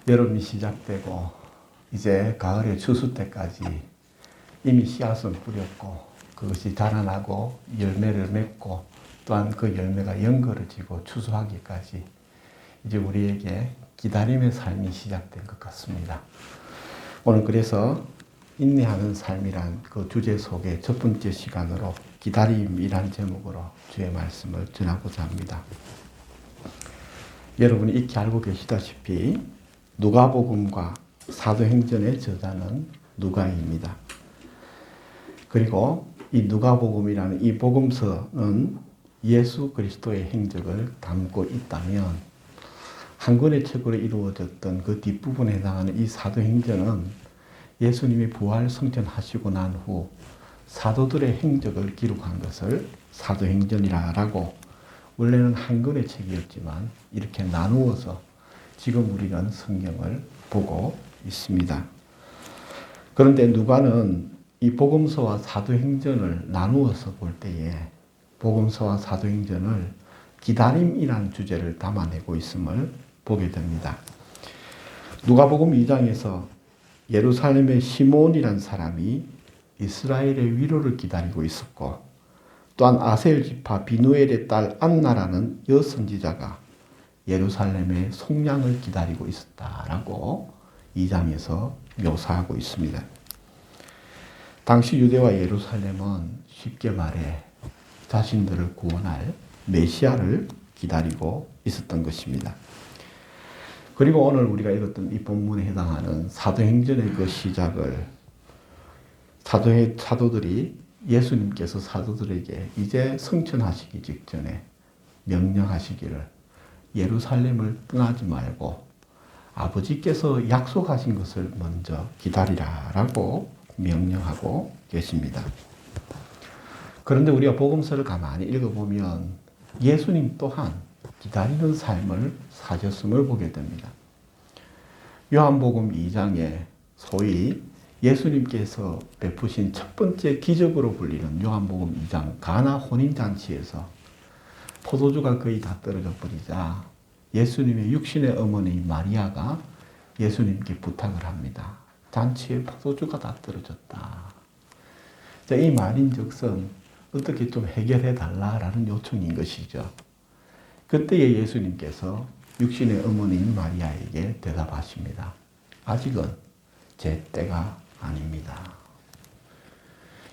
여름이 시작되고 이제 가을의 추수 때까지 이미 씨앗은 뿌렸고 그것이 자라나고 열매를 맺고 또한 그 열매가 연걸어지고 추수하기까지 이제 우리에게 기다림의 삶이 시작된 것 같습니다. 오늘 그래서 인내하는 삶이란 그 주제 속의 첫 번째 시간으로 기다림이란 제목으로 주의 말씀을 전하고자 합니다. 여러분이 익히 알고 계시다시피 누가복음과 사도행전의 저자는 누가입니다. 그리고 이 누가복음이라는 이 복음서는 예수 그리스도의 행적을 담고 있다면 한 권의 책으로 이루어졌던 그 뒷부분에 해당하는 이 사도행전은 예수님이 부활 승천하시고 난 후 사도들의 행적을 기록한 것을 사도행전이라고 원래는 한 권의 책이었지만 이렇게 나누어서 지금 우리는 성경을 보고 있습니다. 그런데 누가는 이 복음서와 사도행전을 나누어서 볼 때에 복음서와 사도행전을 기다림이라는 주제를 담아내고 있음을 보게 됩니다. 누가복음 2장에서 예루살렘의 시몬이란 사람이 이스라엘의 위로를 기다리고 있었고 또한 아셀 지파 비누엘의 딸 안나라는 여선지자가 예루살렘의 속량을 기다리고 있었다라고 2장에서 묘사하고 있습니다. 당시 유대와 예루살렘은 쉽게 말해 자신들을 구원할 메시아를 기다리고 있었던 것입니다. 그리고 오늘 우리가 읽었던 이 본문에 해당하는 사도행전의 그 시작을 사도들이 예수님께서 사도들에게 이제 승천하시기 직전에 명령하시기를 예루살렘을 떠나지 말고 아버지께서 약속하신 것을 먼저 기다리라라고 명령하고 계십니다. 그런데 우리가 복음서를 가만히 읽어보면 예수님 또한 기다리는 삶을 사셨음을 보게 됩니다. 요한복음 2장에 소위 예수님께서 베푸신 첫 번째 기적으로 불리는 요한복음 2장 가나 혼인잔치에서 포도주가 거의 다 떨어져 버리자 예수님의 육신의 어머니 마리아가 예수님께 부탁을 합니다. 잔치에 포도주가 다 떨어졌다. 자, 이 말인즉슨 어떻게 좀 해결해 달라라는 요청인 것이죠. 그때에 예수님께서 육신의 어머니인 마리아에게 대답하십니다. 아직은 제 때가 아닙니다.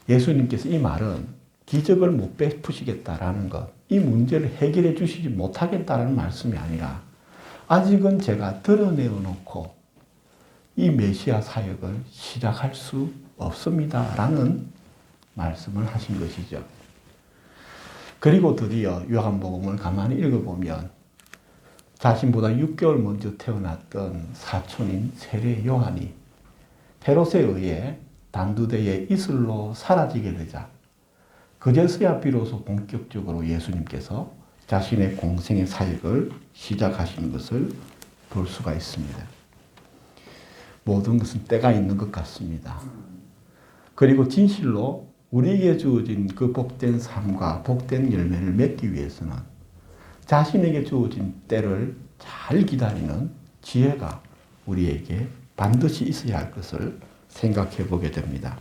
예수님께서 이 말은 기적을 못 베푸시겠다라는 것, 이 문제를 해결해 주시지 못하겠다라는 말씀이 아니라 아직은 제가 드러내어 놓고 이 메시아 사역을 시작할 수 없습니다라는 말씀을 하신 것이죠. 그리고 드디어 요한복음을 가만히 읽어보면 자신보다 6개월 먼저 태어났던 사촌인 세례 요한이 헤롯에 의해 단두대에 이슬로 사라지게 되자 그제서야 비로소 본격적으로 예수님께서 자신의 공생의 사역을 시작하시는 것을 볼 수가 있습니다. 모든 것은 때가 있는 것 같습니다. 그리고 진실로 우리에게 주어진 그 복된 삶과 복된 열매를 맺기 위해서는 자신에게 주어진 때를 잘 기다리는 지혜가 우리에게 반드시 있어야 할 것을 생각해 보게 됩니다.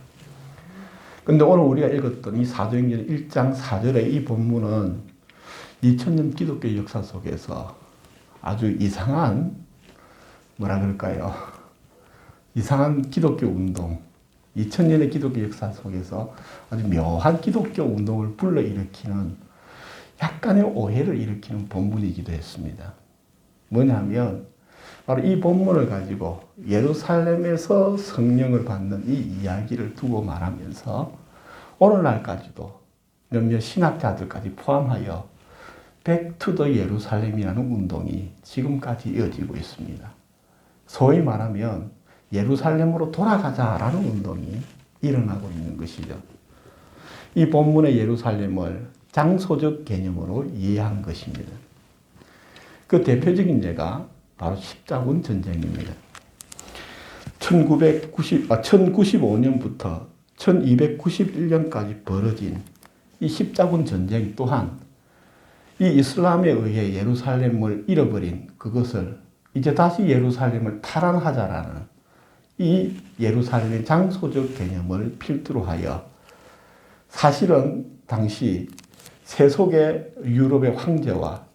그런데 오늘 우리가 읽었던 이 사도행전 1장 4절의 이 본문은 2000년 기독교 역사 속에서 아주 이상한 뭐라 그럴까요? 이상한 기독교 운동, 2000년의 기독교 역사 속에서 아주 묘한 기독교 운동을 불러일으키는 약간의 오해를 일으키는 본문이기도 했습니다. 뭐냐면 바로 이 본문을 가지고 예루살렘에서 성령을 받는 이 이야기를 두고 말하면서 오늘날까지도 몇몇 신학자들까지 포함하여 Back to the 예루살렘이라는 운동이 지금까지 이어지고 있습니다. 소위 말하면 예루살렘으로 돌아가자라는 운동이 일어나고 있는 것이죠. 이 본문의 예루살렘을 장소적 개념으로 이해한 것입니다. 그 대표적인 예가 바로 십자군 전쟁입니다. 1095년부터 1291년까지 벌어진 이 십자군 전쟁 또한 이 이슬람에 의해 예루살렘을 잃어버린 그것을 이제 다시 예루살렘을 탈환하자라는 이 예루살렘의 장소적 개념을 필두로 하여 사실은 당시 세속의 유럽의 황제와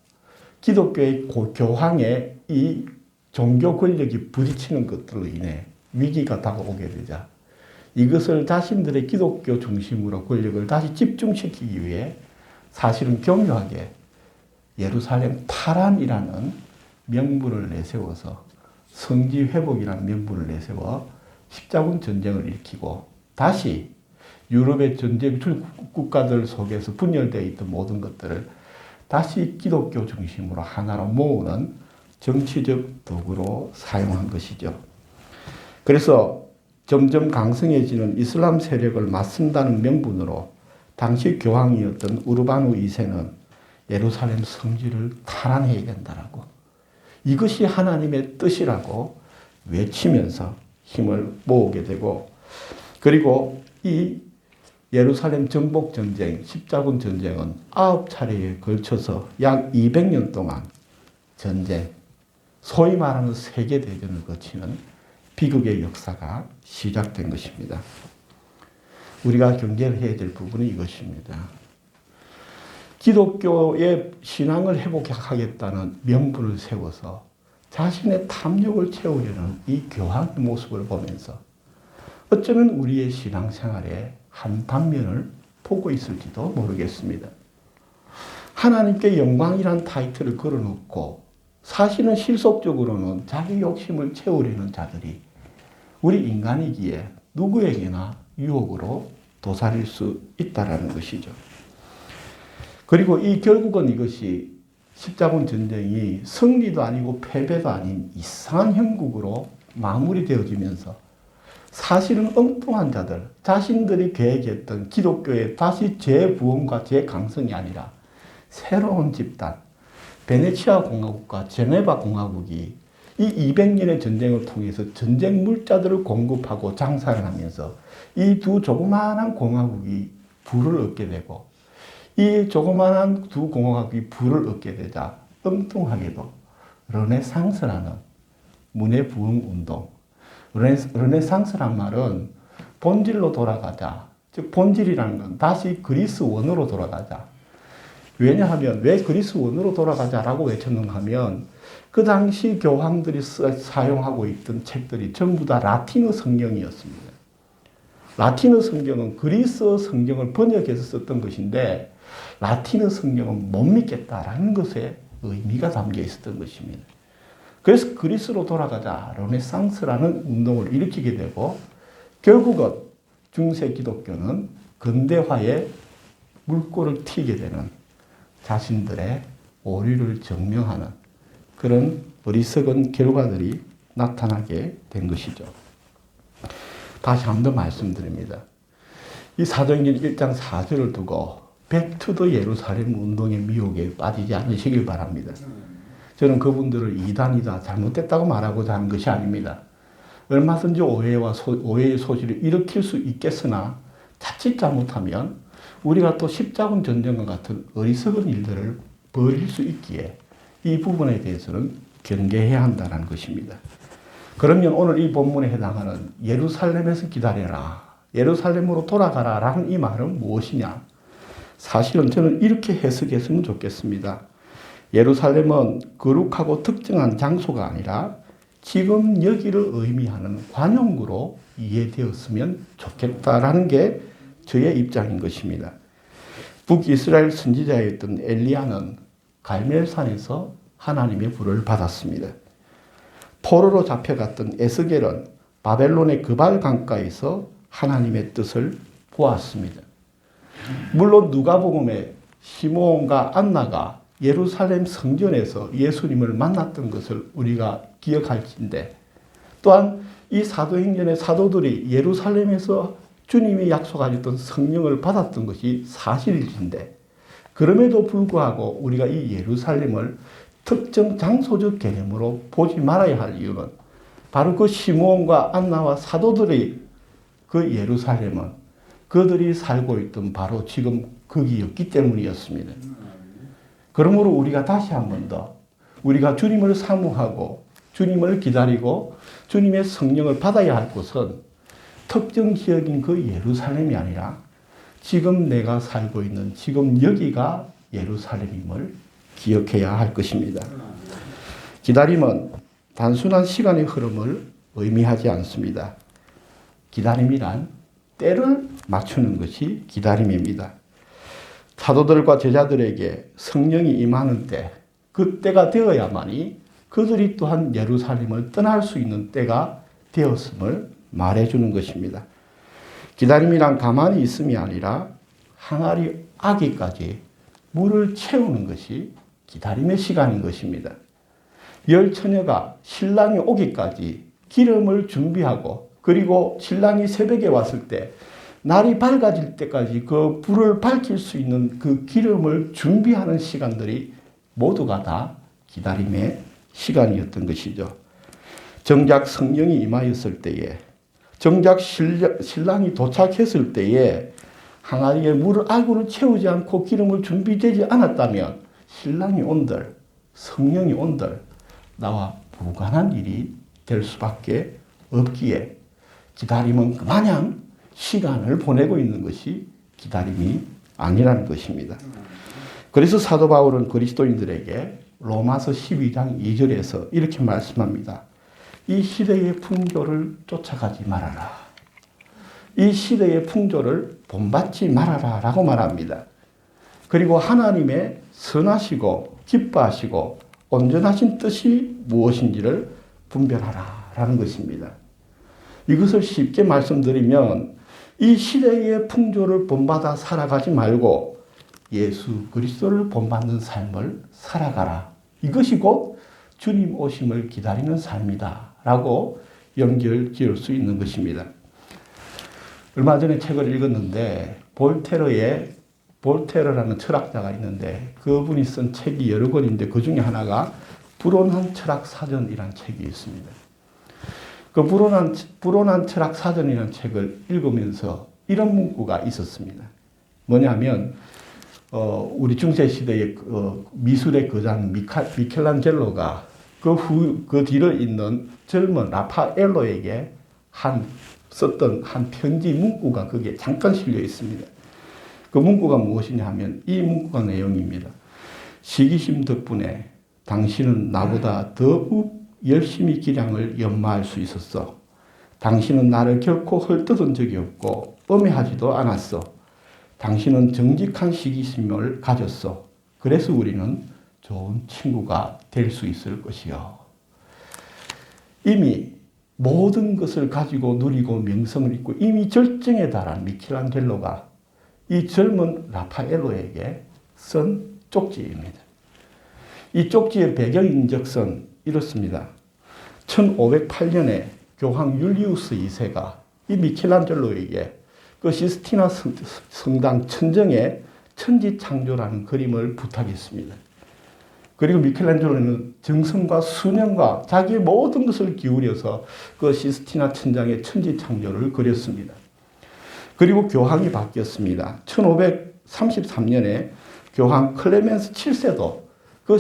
기독교의 교황의 이 종교 권력이 부딪히는 것들로 인해 위기가 다가오게 되자 이것을 자신들의 기독교 중심으로 권력을 다시 집중시키기 위해 사실은 교묘하게 예루살렘 탈환이라는 명분을 내세워서 성지 회복이라는 명분을 내세워 십자군 전쟁을 일으키고 다시 유럽의 전쟁 국가들 속에서 분열되어 있던 모든 것들을 다시 기독교 중심으로 하나로 모으는 정치적 도구로 사용한 것이죠. 그래서 점점 강성해지는 이슬람 세력을 맞선다는 명분으로 당시 교황이었던 우르바누 2세는 예루살렘 성지를 탈환해야 된다라고 이것이 하나님의 뜻이라고 외치면서 힘을 모으게 되고 그리고 이 예루살렘 정복 전쟁, 십자군 전쟁은 9차례에 걸쳐서 약 200년 동안 전쟁, 소위 말하는 세계대전을 거치는 비극의 역사가 시작된 것입니다. 우리가 경계를 해야 될 부분은 이것입니다. 기독교의 신앙을 회복하겠다는 명분을 세워서 자신의 탐욕을 채우려는 이 교황의 모습을 보면서 어쩌면 우리의 신앙생활의 한 단면을 보고 있을지도 모르겠습니다. 하나님께 영광이란 타이틀을 걸어놓고 사실은 실속적으로는 자기 욕심을 채우려는 자들이 우리 인간이기에 누구에게나 유혹으로 도사릴 수 있다는 것이죠. 그리고 결국은 이것이 십자군 전쟁이 승리도 아니고 패배도 아닌 이상한 형국으로 마무리되어지면서 사실은 엉뚱한 자들, 자신들이 계획했던 기독교의 다시 재부흥과 재강성이 아니라 새로운 집단, 베네치아 공화국과 제네바 공화국이 이 200년의 전쟁을 통해서 전쟁 물자들을 공급하고 장사를 하면서 이 두 조그마한 공화국이 부를 얻게 되고 이 조그마한 두 공화국이 부를 얻게 되자 엉뚱하게도 르네상스라는 문해부흥 운동, 르네상스란 말은 본질로 돌아가자, 즉 본질이라는 건 다시 그리스 원으로 돌아가자. 왜냐하면 왜 그리스 원으로 돌아가자라고 외쳤는가 하면 그 당시 교황들이 사용하고 있던 책들이 전부 다 라틴어 성경이었습니다. 라틴어 성경은 그리스어 성경을 번역해서 썼던 것인데 라틴어 성경은 못 믿겠다라는 것에 의미가 담겨 있었던 것입니다. 그래서 그리스로 돌아가자 르네상스라는 운동을 일으키게 되고 결국은 중세 기독교는 근대화의 물꼬를 튀게 되는 자신들의 오류를 증명하는 그런 어리석은 결과들이 나타나게 된 것이죠. 다시 한 번 더 말씀드립니다. 이 사도행전 1장 4절을 두고 백투더 예루살렘 운동의 미혹에 빠지지 않으시길 바랍니다. 저는 그분들을 이단이다, 잘못됐다고 말하고자 하는 것이 아닙니다. 얼마든지 오해의 소지를 일으킬 수 있겠으나 자칫 잘못하면 우리가 또 십자군 전쟁과 같은 어리석은 일들을 벌일 수 있기에 이 부분에 대해서는 경계해야 한다는 것입니다. 그러면 오늘 이 본문에 해당하는 예루살렘에서 기다려라, 예루살렘으로 돌아가라 라는 이 말은 무엇이냐? 사실은 저는 이렇게 해석했으면 좋겠습니다. 예루살렘은 거룩하고 특정한 장소가 아니라 지금 여기를 의미하는 관용구로 이해되었으면 좋겠다라는 게 저의 입장인 것입니다. 북이스라엘 선지자였던 엘리야는 갈멜산에서 하나님의 불을 받았습니다. 포로로 잡혀갔던 에스겔은 바벨론의 그발 강가에서 하나님의 뜻을 보았습니다. 물론 누가복음에 시므온과 안나가 예루살렘 성전에서 예수님을 만났던 것을 우리가 기억할진데 또한 이 사도행전의 사도들이 예루살렘에서 주님이 약속하셨던 성령을 받았던 것이 사실일진데 그럼에도 불구하고 우리가 이 예루살렘을 특정 장소적 개념으로 보지 말아야 할 이유는 바로 그 시므온과 안나와 사도들이 그 예루살렘은 그들이 살고 있던 바로 지금 거기였기 때문이었습니다. 그러므로 우리가 다시 한 번 더 우리가 주님을 사모하고 주님을 기다리고 주님의 성령을 받아야 할 곳은 특정 지역인 그 예루살렘이 아니라 지금 내가 살고 있는 지금 여기가 예루살렘임을 기억해야 할 것입니다. 기다림은 단순한 시간의 흐름을 의미하지 않습니다. 기다림이란 때를 맞추는 것이 기다림입니다. 사도들과 제자들에게 성령이 임하는 때, 그 때가 되어야만이 그들이 또한 예루살렘을 떠날 수 있는 때가 되었음을 말해주는 것입니다. 기다림이란 가만히 있음이 아니라 항아리 아기까지 물을 채우는 것이 기다림의 시간인 것입니다. 열 처녀가 신랑이 오기까지 기름을 준비하고 그리고 신랑이 새벽에 왔을 때 날이 밝아질 때까지 그 불을 밝힐 수 있는 그 기름을 준비하는 시간들이 모두가 다 기다림의 시간이었던 것이죠. 정작 성령이 임하였을 때에, 정작 신랑이 도착했을 때에 항아리에 물을 알고를 채우지 않고 기름을 준비되지 않았다면 신랑이 온들, 성령이 온들 나와 무관한 일이 될 수밖에 없기에 기다림은 마냥 시간을 보내고 있는 것이 기다림이 아니라는 것입니다. 그래서 사도 바울은 그리스도인들에게 로마서 12장 2절에서 이렇게 말씀합니다. 이 시대의 풍조를 쫓아가지 말아라. 이 시대의 풍조를 본받지 말아라 라고 말합니다. 그리고 하나님의 선하시고 기뻐하시고 온전하신 뜻이 무엇인지를 분별하라 라는 것입니다. 이것을 쉽게 말씀드리면 이 시대의 풍조를 본받아 살아가지 말고 예수 그리스도를 본받는 삶을 살아가라. 이것이 곧 주님 오심을 기다리는 삶이다 라고 연결 지을 수 있는 것입니다. 얼마 전에 책을 읽었는데 볼테르라는 철학자가 있는데 그분이 쓴 책이 여러 권인데 그 중에 하나가 불온한 철학 사전이라는 책이 있습니다. 그 불온한 철학 사전이라는 책을 읽으면서 이런 문구가 있었습니다. 뭐냐면 우리 중세 시대의 미술의 거장 미켈란젤로가 그 뒤를 잇는 젊은 라파엘로에게 썼던 한 편지 문구가 거기에 잠깐 실려 있습니다. 그 문구가 무엇이냐 하면 이 문구가 내용입니다. 시기심 덕분에 당신은 나보다 더욱 열심히 기량을 연마할 수 있었어. 당신은 나를 결코 헐뜯은 적이 없고 엄해하지도 않았어. 당신은 정직한 시기심을 가졌어. 그래서 우리는 좋은 친구가 될 수 있을 것이요. 이미 모든 것을 가지고 누리고 명성을 잇고 이미 절정에 달한 미켈란젤로가 이 젊은 라파엘로에게 쓴 쪽지입니다. 이 쪽지의 배경인적선 이렇습니다. 1508년에 교황 율리우스 2세가 이 미켈란젤로에게 그 시스티나 성당 천정에 천지창조라는 그림을 부탁했습니다. 그리고 미켈란젤로는 정성과 수념과 자기의 모든 것을 기울여서 그 시스티나 천장의 천지창조를 그렸습니다. 그리고 교황이 바뀌었습니다. 1533년에 교황 클레멘스 7세도 그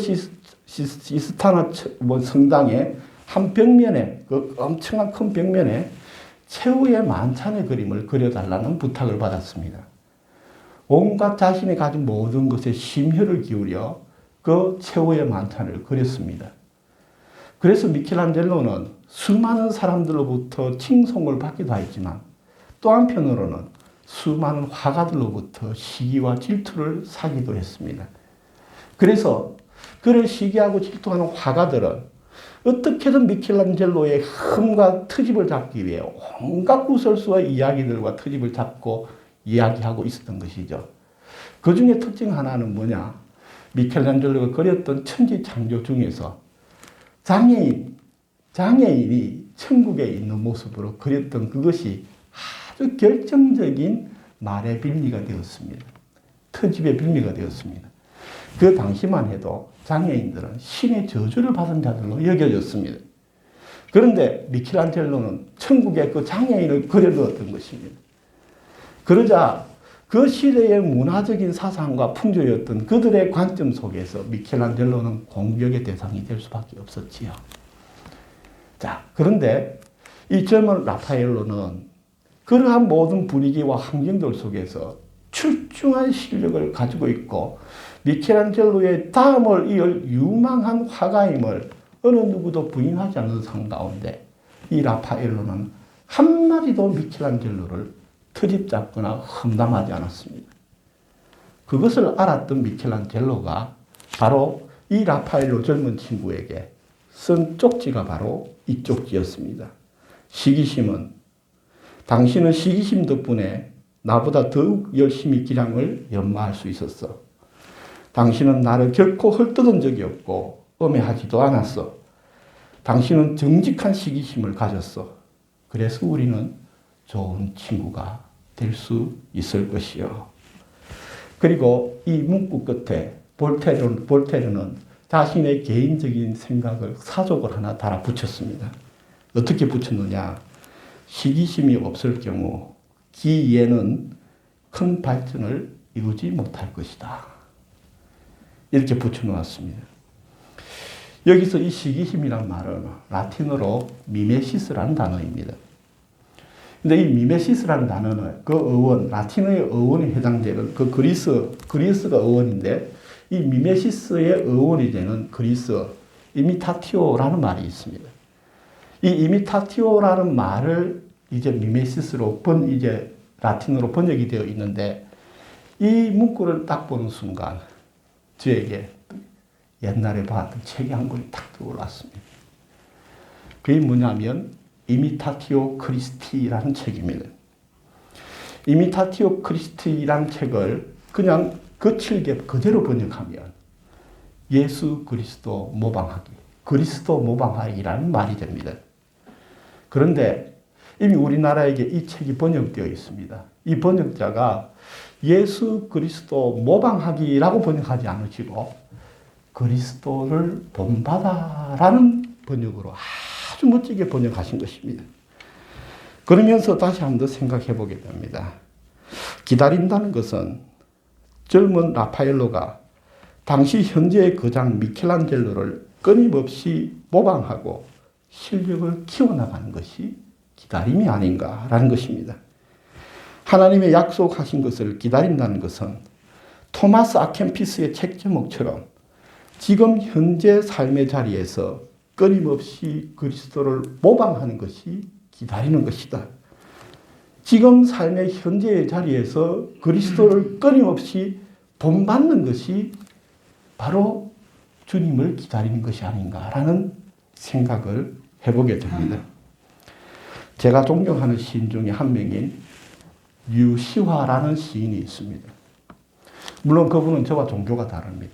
시스타나 성당의 한 벽면에, 그 엄청난 큰 벽면에 최후의 만찬의 그림을 그려달라는 부탁을 받았습니다. 온갖 자신이 가진 모든 것에 심혈을 기울여 그 최후의 만찬을 그렸습니다. 그래서 미켈란젤로는 수많은 사람들로부터 칭송을 받기도 했지만 또 한편으로는 수많은 화가들로부터 시기와 질투를 사기도 했습니다. 그래서 그를 시기하고 질투하는 화가들은 어떻게든 미켈란젤로의 흠과 트집을 잡기 위해 온갖 구설수와 이야기들과 트집을 잡고 이야기하고 있었던 것이죠. 그 중에 특징 하나는 뭐냐? 미켈란젤로가 그렸던 천지창조 중에서 장애인이 천국에 있는 모습으로 그렸던 그것이 아주 결정적인 말의 빌미가 되었습니다. 트집의 빌미가 되었습니다. 그 당시만 해도 장애인들은 신의 저주를 받은 자들로 여겨졌습니다. 그런데 미켈란젤로는 천국의 그 장애인을 그려두었던 것입니다. 그러자 그 시대의 문화적인 사상과 풍조였던 그들의 관점 속에서 미켈란젤로는 공격의 대상이 될 수밖에 없었지요. 자, 그런데 이 젊은 라파엘로는 그러한 모든 분위기와 환경들 속에서 출중한 실력을 가지고 있고 미켈란젤로의 다음을 이을 유망한 화가임을 어느 누구도 부인하지 않는 상 가운데 이 라파엘로는 한마디도 미켈란젤로를 트집 잡거나 험담하지 않았습니다. 그것을 알았던 미켈란젤로가 바로 이 라파엘로 젊은 친구에게 쓴 쪽지가 바로 이 쪽지였습니다. 시기심은 당신은 시기심 덕분에 나보다 더욱 열심히 기량을 연마할 수 있었어. 당신은 나를 결코 헐뜯은 적이 없고 엄해하지도 않았어. 당신은 정직한 시기심을 가졌어. 그래서 우리는 좋은 친구가 될 수 있을 것이요. 그리고 이 문구 끝에 볼테르는 자신의 개인적인 생각을 사족을 하나 달아 붙였습니다. 어떻게 붙였느냐? 시기심이 없을 경우 기예는 큰 발전을 이루지 못할 것이다. 이렇게 붙여놓았습니다. 여기서 이 시기심이란 말은 라틴어로 미메시스라는 단어입니다. 근데 이 미메시스라는 단어는 그 어원, 라틴어의 어원에 해당되는 그 그리스가 어원인데 이 미메시스의 어원이 되는 그리스 이미타티오라는 말이 있습니다. 이 이미타티오라는 말을 이제 미메시스로 이제 라틴어로 번역이 되어 있는데 이 문구를 딱 보는 순간 저에게 옛날에 봤던 책이 한 권이 탁 떠올랐습니다. 그게 뭐냐면 이미타티오 크리스티라는 책입니다. 이미타티오 크리스티라는 책을 그냥 거칠게 그대로 번역하면 예수 그리스도 모방하기, 그리스도 모방하기라는 말이 됩니다. 그런데 이미 우리나라에게 이 책이 번역되어 있습니다. 이 번역자가 예수 그리스도 모방하기라고 번역하지 않으시고 그리스도를 본받아라는 번역으로 아주 멋지게 번역하신 것입니다. 그러면서 다시 한 번 더 생각해 보게 됩니다. 기다린다는 것은 젊은 라파엘로가 당시 현재의 거장 미켈란젤로를 끊임없이 모방하고 실력을 키워나가는 것이 기다림이 아닌가라는 것입니다. 하나님의 약속하신 것을 기다린다는 것은 토마스 아켄피스의 책 제목처럼 지금 현재 삶의 자리에서 끊임없이 그리스도를 모방하는 것이 기다리는 것이다. 지금 삶의 현재의 자리에서 그리스도를 끊임없이 본받는 것이 바로 주님을 기다리는 것이 아닌가라는 생각을 해보게 됩니다. 제가 존경하는 시인 중에 한 명인 류시화라는 시인이 있습니다. 물론 그분은 저와 종교가 다릅니다.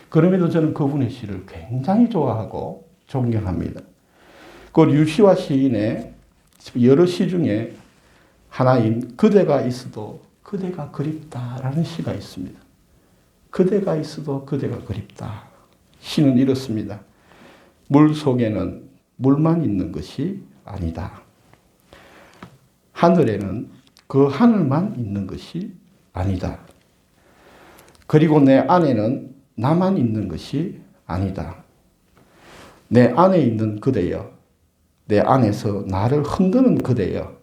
그럼에도 저는 그분의 시를 굉장히 좋아하고 존경합니다. 그 류시화 시인의 여러 시 중에 하나인 그대가 있어도 그대가 그립다라는 시가 있습니다. 그대가 있어도 그대가 그립다. 시는 이렇습니다. 물 속에는 물만 있는 것이 아니다. 하늘에는 그 하늘만 있는 것이 아니다. 그리고 내 안에는 나만 있는 것이 아니다. 내 안에 있는 그대여, 내 안에서 나를 흔드는 그대여,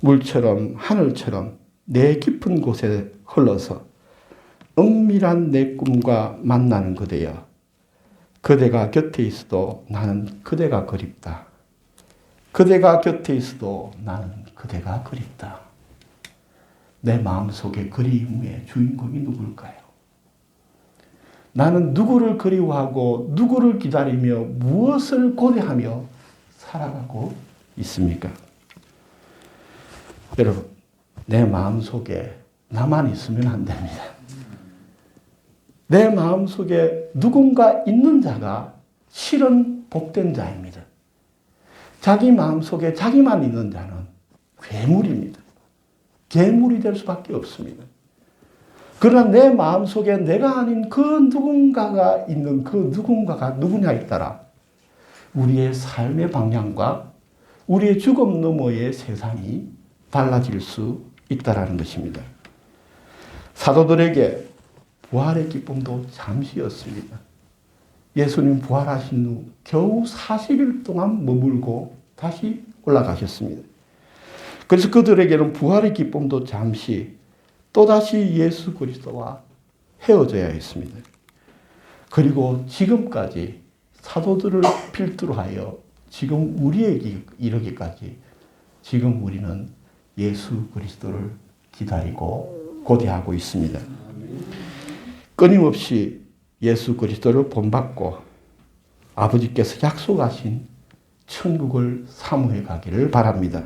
물처럼 하늘처럼 내 깊은 곳에 흘러서 은밀한 내 꿈과 만나는 그대여, 그대가 곁에 있어도 나는 그대가 그립다. 그대가 곁에 있어도 나는 그대가 그립다. 내 마음속의 그리움의 주인공이 누굴까요? 나는 누구를 그리워하고 누구를 기다리며 무엇을 고대하며 살아가고 있습니까? 여러분, 내 마음속에 나만 있으면 안 됩니다. 내 마음속에 누군가 있는 자가 실은 복된 자입니다. 자기 마음속에 자기만 있는 자는 괴물입니다. 괴물이 될 수밖에 없습니다. 그러나 내 마음속에 내가 아닌 그 누군가가 있는 그 누군가가 누구냐에 따라 우리의 삶의 방향과 우리의 죽음 너머의 세상이 달라질 수 있다는 것입니다. 사도들에게 부활의 기쁨도 잠시였습니다. 예수님 부활하신 후 겨우 40일 동안 머물고 다시 올라가셨습니다. 그래서 그들에게는 부활의 기쁨도 잠시 또다시 예수 그리스도와 헤어져야 했습니다. 그리고 지금까지 사도들을 필두로 하여 지금 우리에게 이르기까지 지금 우리는 예수 그리스도를 기다리고 고대하고 있습니다. 끊임없이 예수 그리스도를 본받고 아버지께서 약속하신 천국을 사모해 가기를 바랍니다.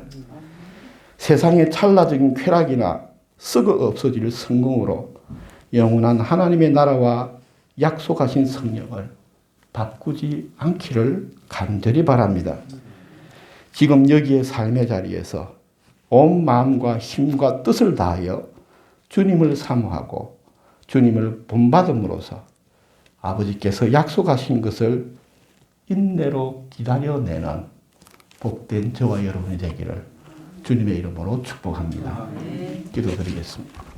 세상의 찰나적인 쾌락이나 썩어 없어질 성공으로 영원한 하나님의 나라와 약속하신 성령을 바꾸지 않기를 간절히 바랍니다. 지금 여기에 삶의 자리에서 온 마음과 힘과 뜻을 다하여 주님을 사모하고 주님을 본받음으로써 아버지께서 약속하신 것을 인내로 기다려내는 복된 저와 여러분이 되기를 주님의 이름으로 축복합니다. 기도드리겠습니다.